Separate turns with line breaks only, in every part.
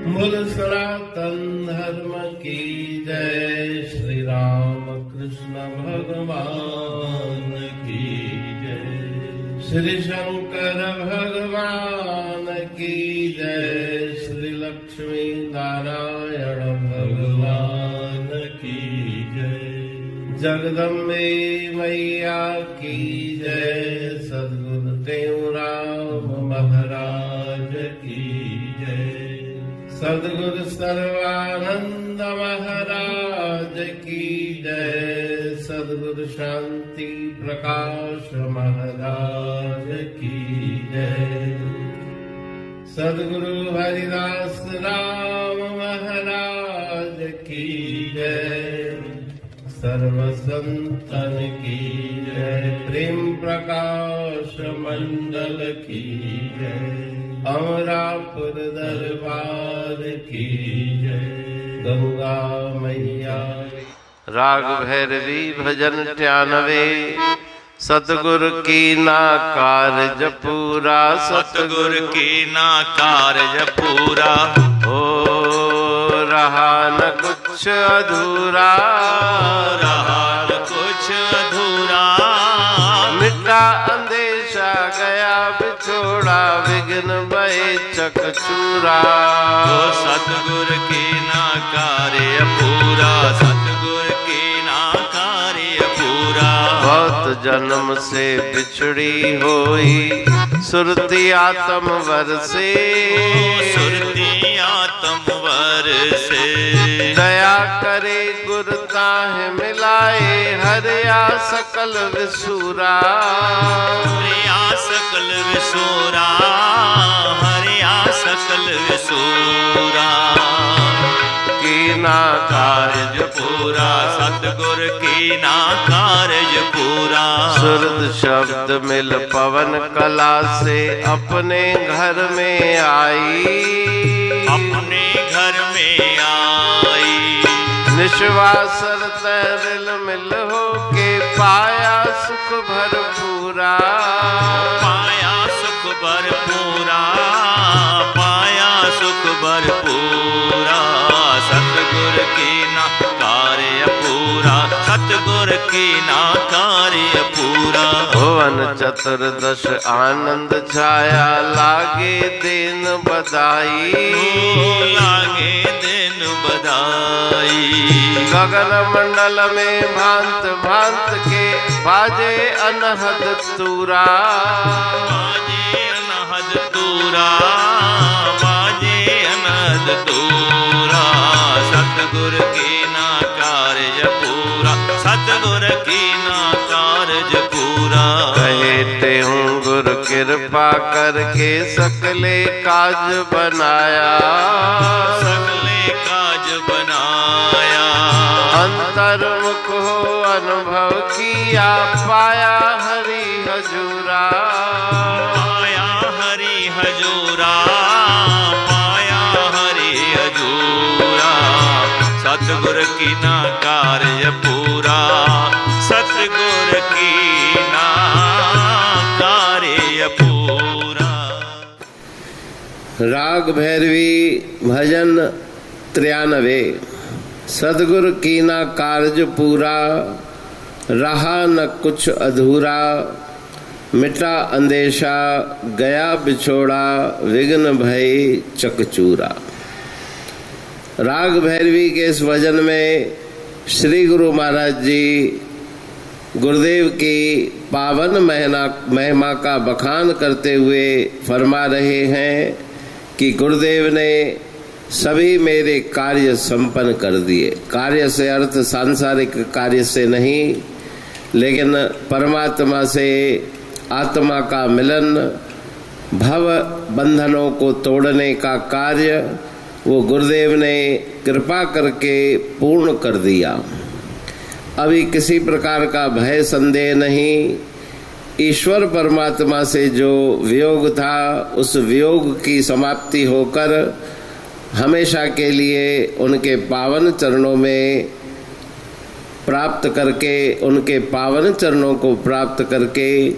मूल सनातन धर्म की जय। श्री राम कृष्ण भगवान की जय। श्री शंकर भगवान की जय। श्री लक्ष्मी नारायण भगवान की जय। जगदम्बे मैया की जय। सद्गुरु देवराम महाराज की जय। सद्गुरु सर्वानंद महाराज की जय। सद्गुरु शांति प्रकाश महाराज की जय। सद्गुरु हरिदास राम महाराज की जय। सर्व संतन की जय। प्रेम प्रकाश मंडल की जय। अमरापुर दरबार की जय। गंगा मैया। राग भैरवी भजन 93। सतगुरु की ना कारज पूरा।
सतगुरु की ना कारज पूरा।
हो रहा न कुछ अधूरा।
रहा न कुछ अधूरा।
मिटा अंदेशा गया बिछोड़ा। विघ्न भय चकचूरा।
तो सतगुरु की ना कार्य पूरा। सतगुरु की ना कार्य पूरा।
बहुत जन्म से बिछड़ी होई सुरती आत्म वर से।
सुरती आत्म वर से।
दया करे गुरु ताहि मिलाए। हरिया सकल विसूरा।
हरिया सकल विसूरा। हरिया सकल विसूरा।
कीना
कारज पूरा। सतगुरु की ना कारज पूरा।
सुरद शब्द मिल पवन कला से अपने घर में आई।
अपने घर में आई।
निश्वासर तैरिल मिल हो के पाया सुख भरपूरा।
पाया सुख भरपूरा। पाया सुख भरपूरा। सतगुरु की ना कार्य पूरा। सतगुरु की ना कार्य पूरा।
भुवन चतुर्दश आनंद छाया। लागे दिन बधाई।
लागे दिन बधाई।
गगन मंडल में भांत भांत के बाजे अनहद तूरा।
बाजे अनहद तूरा। बाजे अनहद तूरा। सतगुरु की ना कार्य पूरा। सतगुरु की ना कार्य पूरा।
कहते हूँ गुरु कृपा करके सकले काज बनाया।
सकले काज बनाया।
अंतर्मुख हो अनुभव किया। पाया हरि हजूरा।
पाया हरि हजूरा। पाया हरि हजूरा। सतगुरु की ना कार्य पूरा। सतगुरु की ना कार्य पूरा।
राग भैरवी भजन 93। सद्गुरु की ना कार्ज पूरा। रहा न कुछ अधूरा। मिटा अंदेशा गया बिछोड़ा। विघ्न भय चकचूरा। राग भैरवी के इस भजन में श्री गुरु महाराज जी गुरुदेव की पावन महिमा का बखान करते हुए फरमा रहे हैं कि गुरुदेव ने सभी मेरे कार्य संपन्न कर दिए। कार्य से अर्थ सांसारिक कार्य से नहीं, लेकिन परमात्मा से आत्मा का मिलन, भव बंधनों को तोड़ने का कार्य वो गुरुदेव ने कृपा करके पूर्ण कर दिया। अभी किसी प्रकार का भय संदेह नहीं। ईश्वर परमात्मा से जो वियोग था, उस वियोग की समाप्ति होकर हमेशा के लिए उनके पावन चरणों में प्राप्त करके, उनके पावन चरणों को प्राप्त करके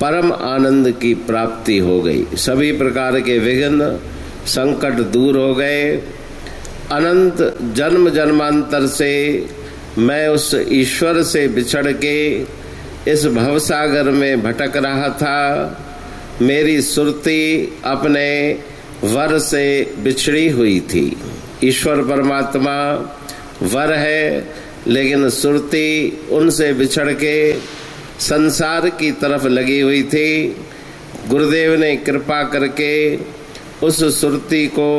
परम आनंद की प्राप्ति हो गई। सभी प्रकार के विघ्न संकट दूर हो गए। अनंत जन्म जन्मांतर से मैं उस ईश्वर से बिछड़ के इस भवसागर में भटक रहा था। मेरी सुरति अपने वर से बिछड़ी हुई थी। ईश्वर परमात्मा वर है, लेकिन सुरति उनसे बिछड़ के संसार की तरफ लगी हुई थी। गुरुदेव ने कृपा करके उस सुरति को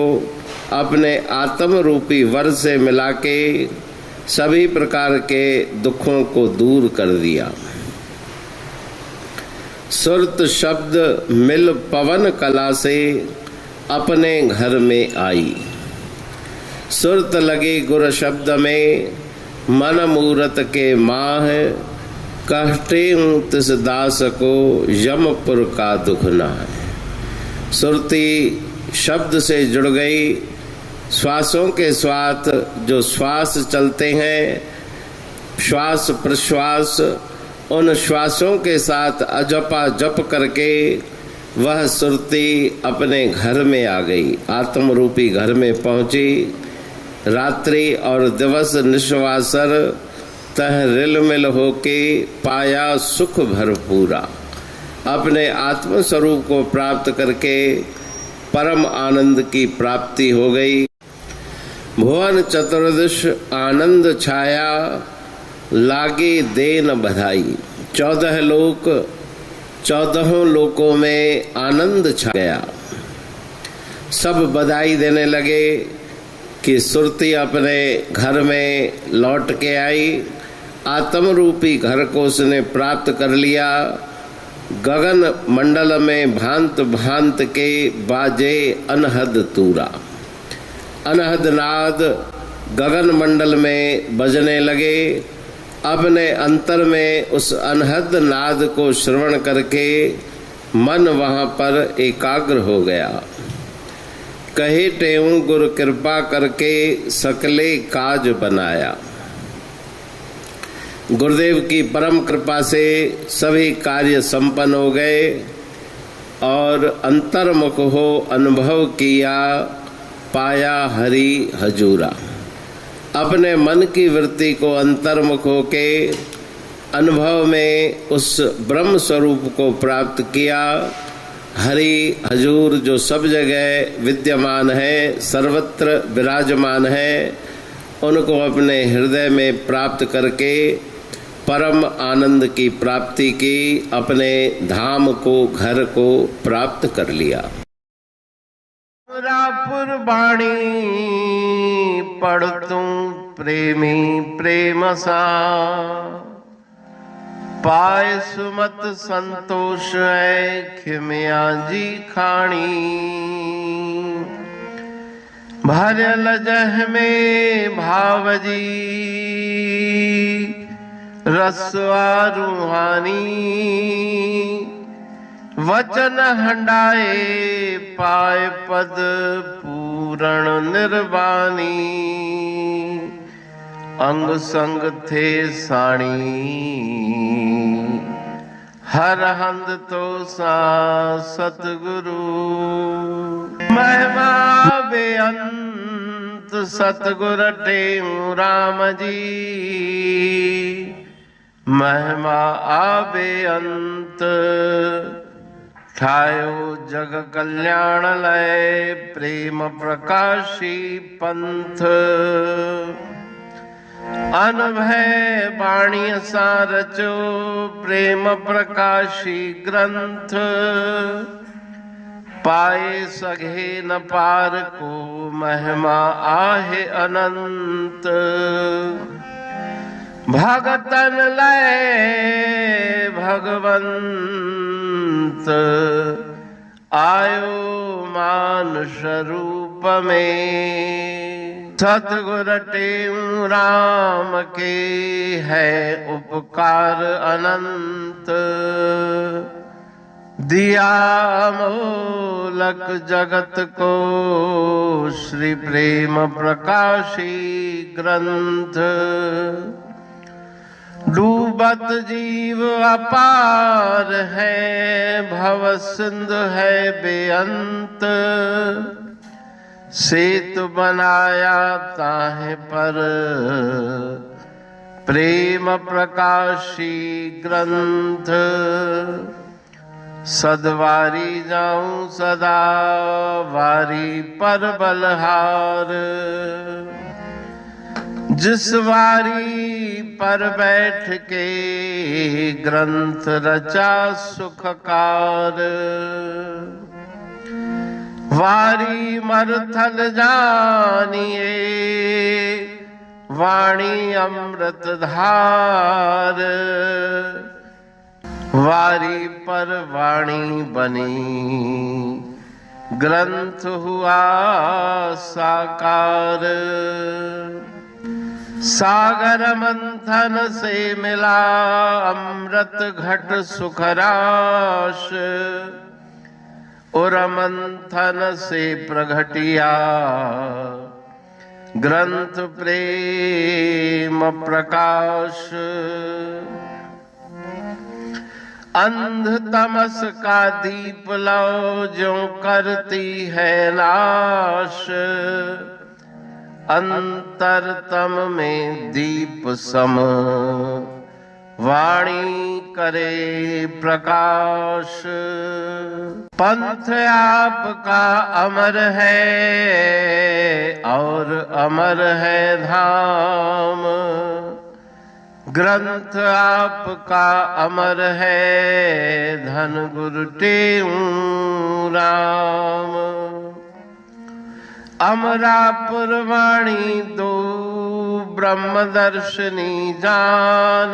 अपने आत्म रूपी वर से मिला के सभी प्रकार के दुखों को दूर कर दिया। सुरत शब्द मिल पवन कला से अपने घर में आई। सुरत लगी गुर शब्द में मन मूरत के माह, कहते तिस दास को यमपुर का दुख ना है। सुरती शब्द से जुड़ गई। श्वासों के साथ जो श्वास चलते हैं, श्वास प्रश्वास, उन श्वासों के साथ अजपा जप करके वह सुरती अपने घर में आ गई, आत्म रूपी घर में पहुंची। रात्रि और दिवस निश्वासर तह रिलमिल होके पाया सुख भरपूरा। अपने आत्म स्वरूप को प्राप्त करके परम आनंद की प्राप्ति हो गई। भुवन चतुर्दश आनंद छाया, लागे देन बधाई। 14 लोक, 14 लोकों में आनंद छा गया। सब बधाई देने लगे कि सुरती अपने घर में लौट के आई। आत्म रूपी घर को उसने प्राप्त कर लिया। गगन मंडल में भांत भांत के बाजे अनहद तूरा। अनहद नाद गगन मंडल में बजने लगे। अपने अंतर में उस अनहद नाद को श्रवण करके मन वहां पर एकाग्र हो गया। कहे टेऊ गुरु कृपा करके सकले काज बनाया। गुरुदेव की परम कृपा से सभी कार्य संपन्न हो गए और अंतर्मुख हो अनुभव किया, पाया हरि हजूरा। अपने मन की वृत्ति को अंतर्मुख होके अनुभव में उस ब्रह्म स्वरूप को प्राप्त किया। हरि हजूर जो सब जगह विद्यमान है, सर्वत्र विराजमान है, उनको अपने हृदय में प्राप्त करके परम आनंद की प्राप्ति की, अपने धाम को, घर को प्राप्त कर लिया। रापुर बाणी पढ़ तू प्रेमी प्रेम सा, पाए सुमत संतोष है खिमिया जी खाणी। भरल जह में भावजी रसवा रूहानी। वचन हंडाए पाए पद पूरण निर्वाणी। अंग संग थे साणी हर हंद तो सा सतगुरु। महिमा बेअंत सतगुर टेऊ राम जी। महिमा आबे अंत ठायो जग कल्याण लय। प्रेम प्रकाशी पंथ अनभय बाणी सारचो। प्रेम प्रकाशी ग्रंथ पाए सघे न पार को। महिमा आहे अनंत भगतन लय भगवंत। आयो मानुष रूप में। सतगुर टेऊ राम के है उपकार अनंत। दिया मोलक जगत को श्री प्रेम प्रकाशी ग्रंथ। डूबत जीव अपार है भव सिंधु है बेअंत। सेतु बनाया ताहे पर प्रेम प्रकाशी ग्रंथ। सदवारी जाऊं सदा वारी पर बलहार। जिस वारी पर बैठ के ग्रंथ रचा सुखकार। वारी मरथल जानिए वाणी अमृत धार। वारी पर वाणी बनी ग्रंथ हुआ साकार। सागर मंथन से मिला अमृत घट सुखराश। और मंथन से प्रगटिया ग्रंथ प्रेम प्रकाश। अंध तमस का दीप लो जो करती है नाश। अंतरतम में दीप सम वाणी करे प्रकाश। पंथ आपका अमर है और अमर है धाम। ग्रंथ आपका अमर है धन गुरु टेऊ राम। अमरापुर वाणी दो ब्रह्मदर्शनी जान।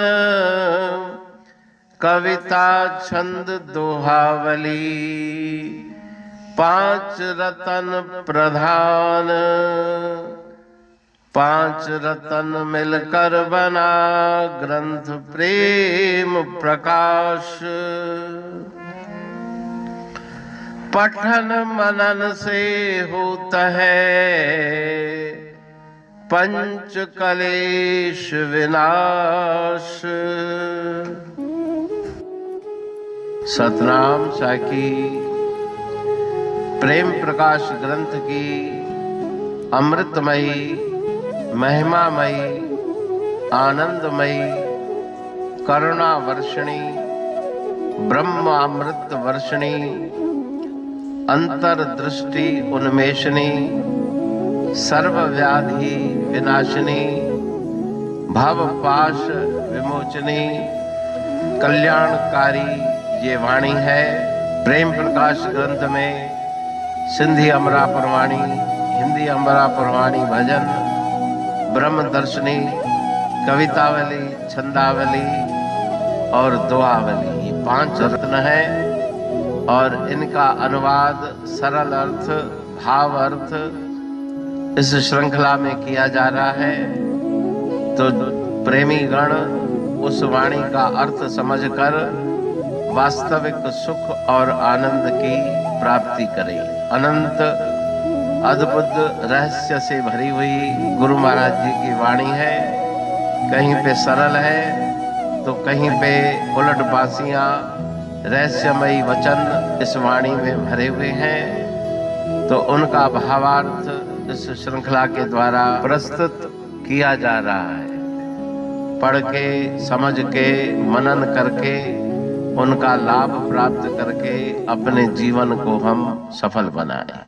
कविता छंद दोहावली पांच रतन प्रधान। पांच रतन मिलकर बना ग्रंथ प्रेम प्रकाश। पठन मनन से होता है पंच कलेश विनाश। सतनाम साखी प्रेम प्रकाश ग्रंथ की अमृतमयी महिमामयी आनंदमयी करुणा वर्षिणी ब्रह्मामृत वर्षिणी अंतरदृष्टि उन्मेषणी सर्वव्याधि विनाशिनी भवपाश विमोचनी कल्याणकारी ये वाणी है। प्रेम प्रकाश ग्रंथ में सिंधी अमरापुर वाणी, हिंदी अमरापुर वाणी भजन, ब्रह्मदर्शनी, कवितावली, छंदावली और दुआवली, ये पांच रत्न है। और इनका अनुवाद सरल अर्थ भाव अर्थ इस श्रृंखला में किया जा रहा है। तो प्रेमी गण उस वाणी का अर्थ समझकर वास्तविक सुख और आनंद की प्राप्ति करें। अनंत अद्भुत रहस्य से भरी हुई गुरु महाराज जी की वाणी है। कहीं पे सरल है तो कहीं पे उलट बासियां रहस्यमयी वचन इस वाणी में भरे हुए हैं। तो उनका भावार्थ इस श्रृंखला के द्वारा प्रस्तुत किया जा रहा है। पढ़ के समझ के मनन करके उनका लाभ प्राप्त करके अपने जीवन को हम सफल बनाएं।